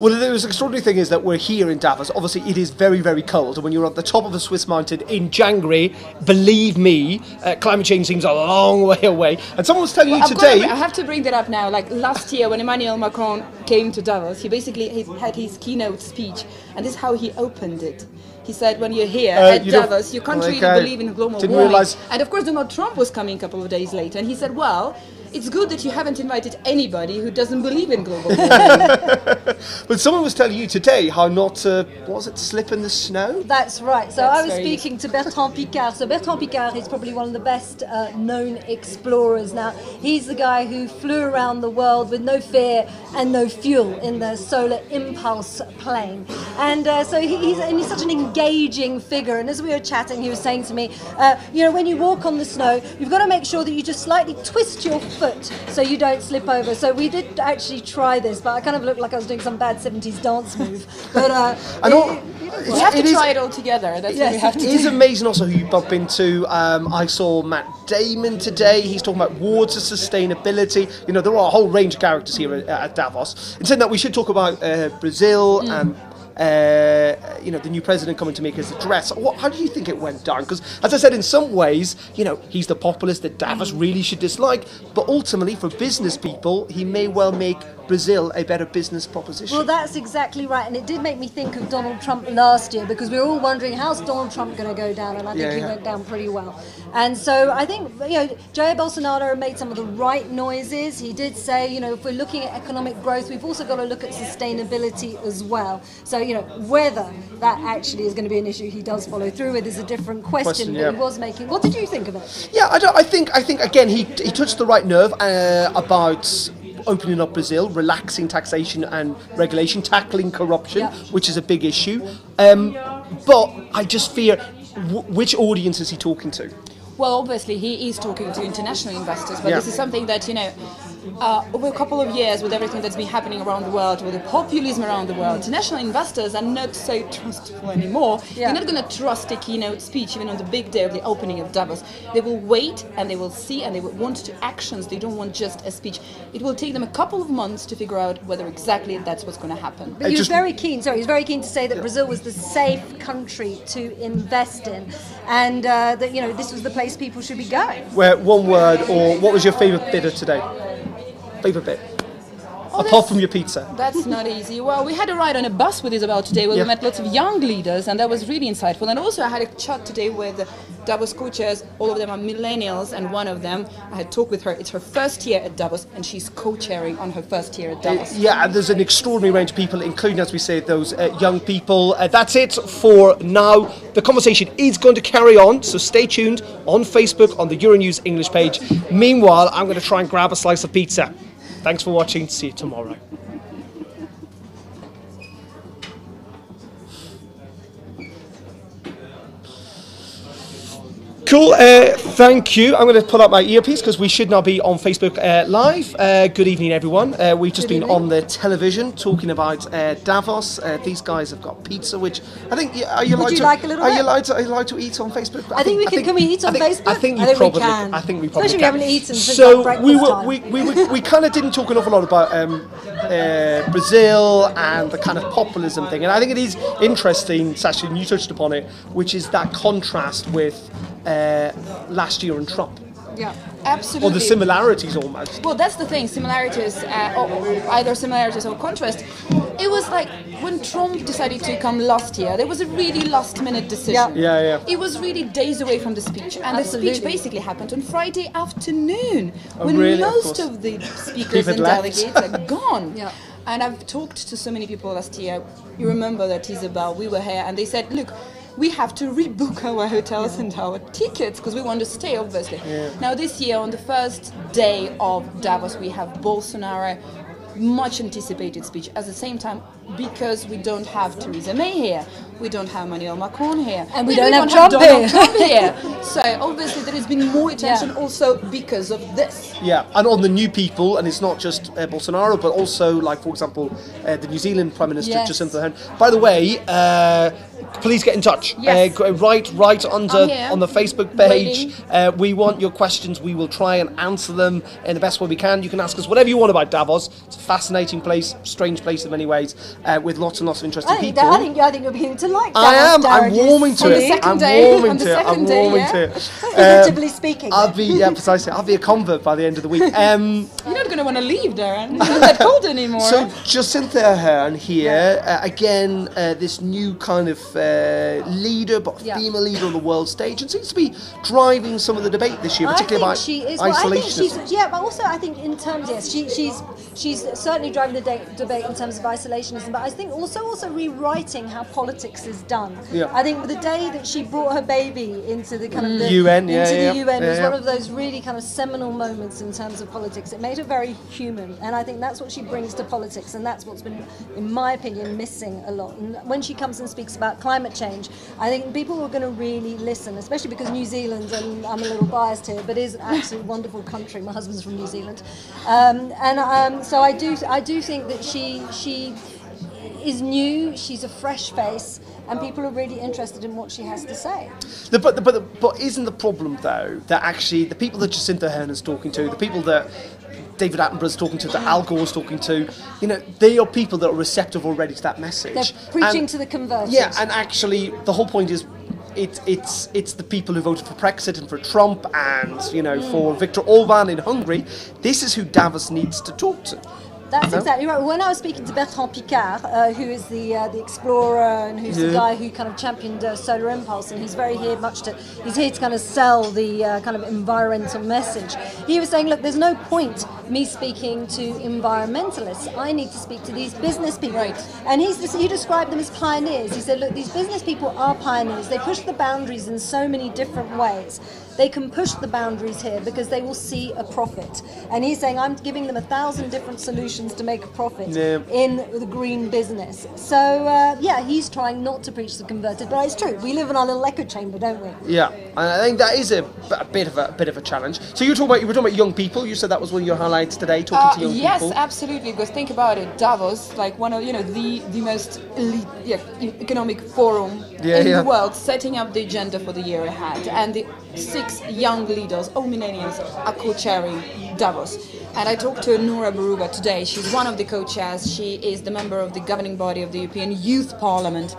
Well, the most extraordinary thing is that we're here in Davos. Obviously, it is very, very cold. And when you're at the top of a Swiss mountain in January, believe me, climate change seems a long way away. And someone was telling you today... I have to bring that up now. Like last year when Emmanuel Macron came to Davos, he basically had his keynote speech. And this is how he opened it. He said, when you're here at Davos, you can't really believe in global warming. And of course, Donald Trump was coming a couple of days later. And he said, well, it's good that you haven't invited anybody who doesn't believe in global warming. But someone was telling you today how not to, what was it, slip in the snow? That's right. So I was speaking to Bertrand Piccard. So Bertrand Piccard is probably one of the best known explorers now. He's the guy who flew around the world with no fear and no fuel in the Solar Impulse plane. And so he's such an engaging figure. And as we were chatting, he was saying to me, you know, when you walk on the snow, you've got to make sure that you just slightly twist your foot so you don't slip over. So we did actually try this, but I kind of looked like I was doing some bad 70s dance move. But we have to try it all together. That's what we have to do. It is amazing also who you bump into. I saw Matt Damon today. He's talking about water sustainability. You know, there are a whole range of characters here at Davos. In saying that, we should talk about Brazil and you know, the new president coming to make his address. How do you think it went down? Because, as I said, in some ways, you know, he's the populist that Davos really should dislike. But ultimately, for business people, he may well make Brazil a better business proposition. Well, that's exactly right. And it did make me think of Donald Trump last year, because we were all wondering, how's Donald Trump going to go down? And I think he went down pretty well. And so I think, you know, Jair Bolsonaro made some of the right noises. He did say, you know, if we're looking at economic growth, we've also got to look at sustainability as well. So, you know, whether that actually is going to be an issue he does follow through with is a different question, but he was making. What did you think of it? Yeah, I think again, he touched the right nerve about opening up Brazil, relaxing taxation and regulation, tackling corruption, which is a big issue. But I just fear, which audience is he talking to? Well, obviously he is talking to international investors, but this is something that, you know, over a couple of years with everything that's been happening around the world, with the populism around the world, international investors are not so trustful anymore. They're not going to trust a keynote speech even on the big day of the opening of Davos. They will wait and they will see and they will want to actions. They don't want just a speech. It will take them a couple of months to figure out whether exactly that's what's going to happen. But he was very keen. Sorry, he was very keen to say that Brazil was the safe country to invest in, and that, you know, this was the place people should be going. Where, one word, or what was your favourite bit of today? Favourite bit? Apart from your pizza. That's not easy. Well, we had a ride on a bus with Isabel today where we met lots of young leaders, and that was really insightful. And also I had a chat today with Davos co-chairs. All of them are millennials, and one of them, I had talked with her. It's her first year at Davos, and she's co-chairing on her first year at Davos. Yeah, and there's an extraordinary range of people, including, as we say, those young people. That's it for now. The conversation is going to carry on, so stay tuned on Facebook, on the Euronews English page. Meanwhile, I'm going to try and grab a slice of pizza. Thanks for watching. See you tomorrow. Cool, thank you. I'm going to pull out my earpiece because we should now be on Facebook Live. Good evening, everyone. We've just been on the television talking about Davos. These guys have got pizza, which I think, are you allowed to eat on Facebook? I think we can. Can we eat on Facebook? I think we probably can. Especially we haven't eaten since so breakfast time. we kind of didn't talk an awful lot about Brazil and the kind of populism thing, and I think it is interesting, Sasha, and you touched upon it, which is that contrast with last year and Trump. Yeah, absolutely. Or the similarities almost. Well, that's the thing, similarities, either similarities or contrast. It was like when Trump decided to come last year, there was a really last-minute decision. Yeah. It was really days away from the speech, and the speech basically happened on Friday afternoon, when really? most of the speakers and delegates are gone. And I've talked to so many people last year. You remember that, Isabel, we were here, and they said, look, we have to rebook our hotels and our tickets because we want to stay, obviously. Now this year, on the first day of Davos, we have Bolsonaro, much anticipated speech. At the same time, because we don't have Theresa May here, we don't have Emmanuel Macron here, and we don't have Donald Trump here. So obviously there has been more attention also because of this. Yeah, and on the new people, and it's not just Bolsonaro, but also, like, for example, the New Zealand Prime Minister, Jacinda Ardern. By the way, please get in touch. Yes. Write on the Facebook page. We want your questions. We will try and answer them in the best way we can. You can ask us whatever you want about Davos. It's a fascinating place, strange place in many ways, with lots and lots of interesting people. I think you're beginning to like Davos. I am. I'm warming to it. I'm warming to it. Figuratively speaking. I'll be precisely. I'll be a convert by the end of the week. You're not going to want to leave, Darren. It's not that cold anymore. So Jacinta Ardern here again. This new kind of leader, but female leader on the world stage, and seems to be driving some of the debate this year, particularly about isolationism. But also I think in terms, she's certainly driving the debate in terms of isolationism. But I think also rewriting how politics is done. Yeah. I think the day that she brought her baby into the kind of the UN, was one of those really kind of seminal moments in terms of politics. It made her very human, and I think that's what she brings to politics, and that's what's been, in my opinion, missing a lot. And when she comes and speaks about climate change, I think people are going to really listen, especially because New Zealand, and I'm a little biased here, but is an absolutely wonderful country. My husband's from New Zealand, so I do think that she is new. She's a fresh face, and people are really interested in what she has to say. But isn't the problem though that actually the people that Jacinta Ardern is talking to, the people that David Attenborough's talking to, that Al Gore's talking to, they are people that are receptive already to that message. They're preaching to the converted. Yeah, and actually the whole point is it's the people who voted for Brexit and for Trump and for Viktor Orban in Hungary. This is who Davos needs to talk to. That's exactly right. When I was speaking to Bertrand Piccard, who is the explorer and who's the guy who kind of championed Solar Impulse, and he's here to kind of sell the kind of environmental message. He was saying, look, there's no point me speaking to environmentalists. I need to speak to these business people. Right. And he described them as pioneers. He said, look, these business people are pioneers. They push the boundaries in so many different ways. They can push the boundaries here because they will see a profit. And he's saying, I'm giving them 1,000 different solutions to make a profit in the green business. So, he's trying not to preach the converted, but it's true. We live in our little echo chamber, don't we? Yeah, and I think that is a bit of a challenge. So you were talking about young people. You said that was one of your highlights today, talking to young people. Yes, absolutely. Because think about it, Davos, like one of the most elite economic forum in the world, setting up the agenda for the year ahead, and the 6 young leaders, all millennials, are co-chairing Davos. And I talked to Noura Barouba today. She's one of the co-chairs. She is the member of the governing body of the European Youth Parliament.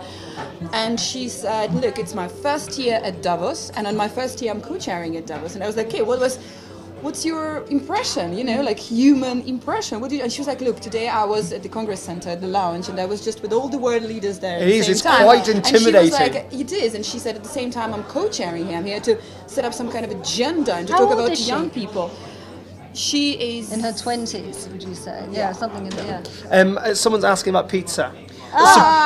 And she said, look, it's my first year at Davos, and on my first year I'm co-chairing at Davos. And I was like, okay, what's your impression, like human impression? And she was like, look, today I was at the Congress Center at the lounge, and I was just with all the world leaders there at the same time. It's quite intimidating. And she was like, it is. And she said, at the same time, I'm co-chairing here. I'm here to set up some kind of agenda and to talk about young people. She is in her 20s, would you say? Yeah, something in there. Someone's asking about pizza.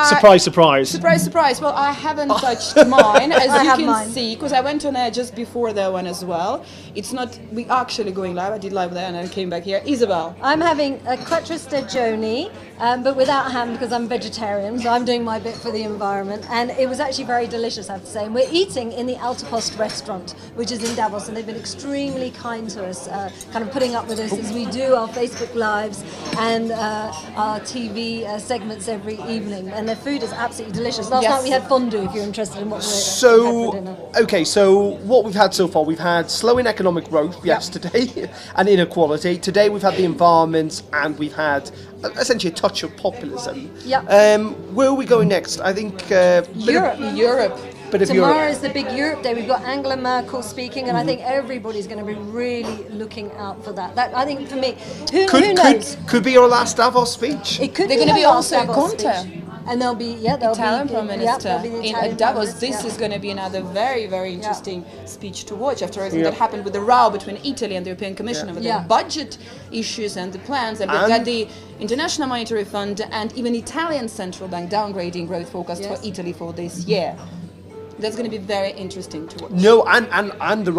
Surprise, surprise. Surprise, surprise. Well, I haven't touched mine, as you can see, because I went on air just before that one as well. It's not, we actually going live. I did live there and I came back here. Isabel. I'm having a quattro stagioni, but without ham because I'm vegetarian, so I'm doing my bit for the environment. And it was actually very delicious, I have to say. And we're eating in the Alta Post restaurant, which is in Davos, and they've been extremely kind to us, kind of putting up with us as we do our Facebook Lives and our TV segments every evening, and their food is absolutely delicious. Last night we had fondue, if you're interested in what we had for dinner. Okay, so what we've had so far, we've had slowing economic growth yesterday and inequality. Today we've had the environment, and we've had essentially a touch of populism. Where are we going next? I think Europe. Tomorrow is the big Europe Day. We've got Angela Merkel speaking, and I think everybody's going to be really looking out for that. I think for me, who knows? Could be our last Davos speech. It could. They're going to be also Conte. And there'll be Italian Prime Minister in Davos. This is going to be another very, very interesting speech to watch after everything that happened with the row between Italy and the European Commission over the budget issues and the plans. And we've got the International Monetary Fund and even Italian Central Bank downgrading growth forecast for Italy for this year. That's going to be very interesting to watch. No, and the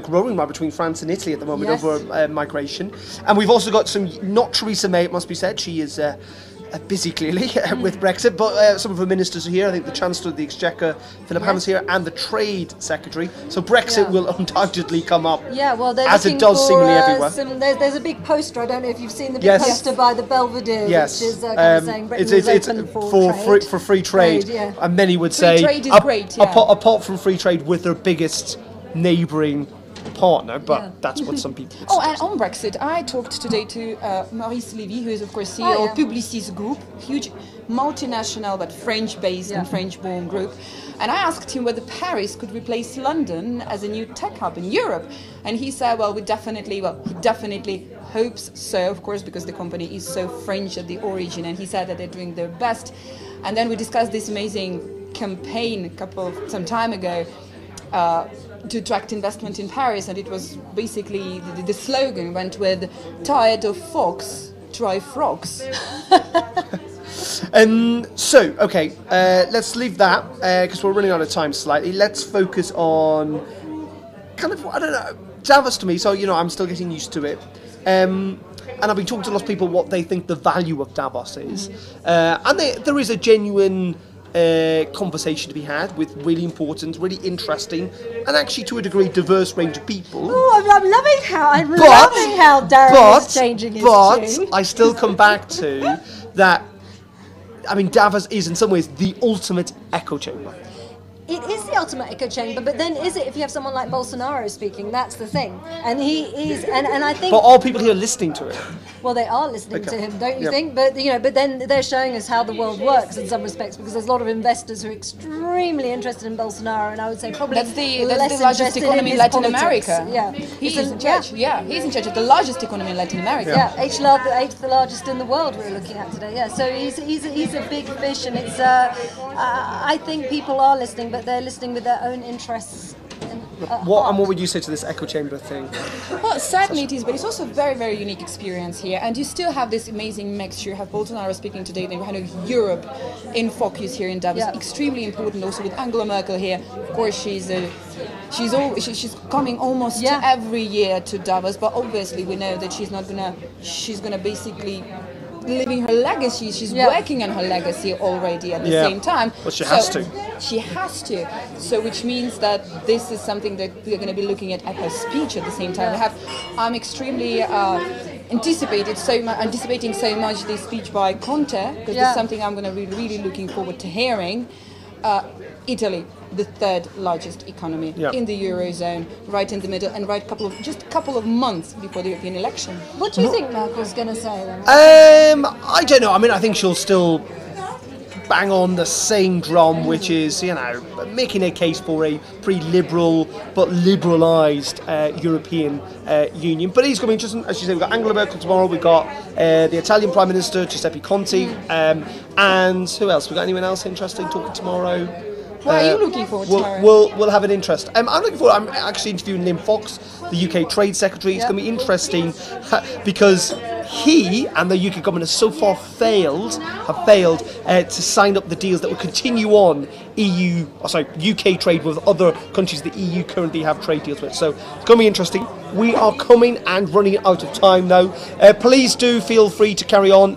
growing row between France and Italy at the moment over migration. And we've also got not Theresa May, it must be said. She is busy clearly with Brexit, but some of the ministers are here. I think the Chancellor of the Exchequer, Philip Hammond's here, and the Trade Secretary. So Brexit will undoubtedly come up. Yeah, well, as it does seemingly everywhere. There's a big poster. I don't know if you've seen the big poster by the Belvedere, which is kind of saying Britain is open for free trade. And many would say trade is great. Apart from free trade with their biggest neighbouring partner, but that's what some people would and on Brexit, I talked today to Maurice Lévy, who is of course CEO of Publicis Group, huge multinational but French-based and French-born group, and I asked him whether Paris could replace London as a new tech hub in Europe, and he said, he definitely hopes so, of course, because the company is so French at the origin, and he said that they're doing their best. And then we discussed this amazing campaign some time ago to attract investment in Paris, and it was basically the slogan went with "Tired of fox, try frogs." Let's leave that because we're running out of time slightly. Let's focus on Davos to me. So I'm still getting used to it. And I've been talking to lots of people what they think the value of Davos is, and there is a genuine conversation to be had with really important, really interesting, and actually to a degree diverse range of people. Oh, I'm loving how Darren is changing his tune. I still come back to that. I mean, Davos is in some ways the ultimate echo chamber. It is the ultimate echo chamber, but then is it if you have someone like Bolsonaro speaking? That's the thing. And he is, and I think... But are people here listening to it? Well, they are listening to him, don't you think? But but then they're showing us how the world works in some respects, because there's a lot of investors who are extremely interested in Bolsonaro, and I would say probably that's the largest economy in Latin America. Yeah, he's in charge. Yeah, he's in charge of the largest economy in Latin America. Yeah, eighth the largest in the world we're looking at today. Yeah, so he's a big fish, and it's I think people are listening, but they're listening with their own interests. What would you say to this echo chamber thing? Well, certainly it is, but it's also a very, very unique experience here. And you still have this amazing mixture. You have Bolsonaro speaking today, then you have Europe in focus here in Davos. Yeah. Extremely important also with Angela Merkel here. Of course, she's coming almost every year to Davos, but obviously we know that she's gonna basically living her legacy. She's working on her legacy already at the same time. Well, she has to. She has to. So, which means that this is something that we're going to be looking at her speech at the same time. I'm extremely anticipating so much this speech by Conte, because it's something I'm going to be really looking forward to hearing. Italy, the third largest economy in the Eurozone, right in the middle, and just a couple of months before the European election. What do you think Merkel's going to say then? I don't know. I mean, I think she'll still bang on the same drum, which is, making a case for a pretty liberal but liberalised European Union. But it's going to be interesting. As you say, we've got Angela Merkel tomorrow, we've got the Italian Prime Minister, Giuseppe Conte, and who else? We've got anyone else interesting talking tomorrow? What are you looking forward to tomorrow? We'll have an interest. I'm looking forward. I'm actually interviewing Liam Fox, the UK Trade Secretary. It's going to be interesting because he and the UK government have so far failed to sign up the deals that will continue on UK trade with other countries the EU currently have trade deals with. So it's going to be interesting. We are coming and running out of time now. Please do feel free to carry on.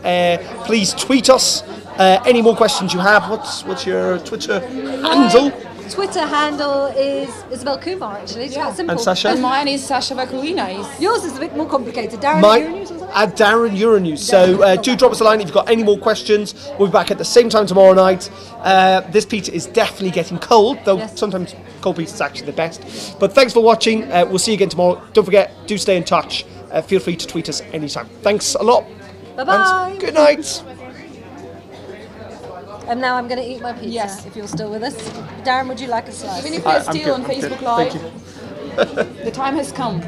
Please tweet us. Any more questions you have? What's your Twitter handle? Twitter handle is Isabel Kumar, actually. It's quite simple. And Sasha? And mine is Sasha Vakulina. Yours is a bit more complicated. Darren Euronews or something? At Darren Euronews. So do drop us a line if you've got any more questions. We'll be back at the same time tomorrow night. This pizza is definitely getting cold, though sometimes cold pizza is actually the best. But thanks for watching. We'll see you again tomorrow. Don't forget, do stay in touch. Feel free to tweet us anytime. Thanks a lot. Bye-bye. And good night. And now I'm going to eat my pizza, if you're still with us. Darren, would you like a slice? Even if you're still on Facebook Live, the time has come.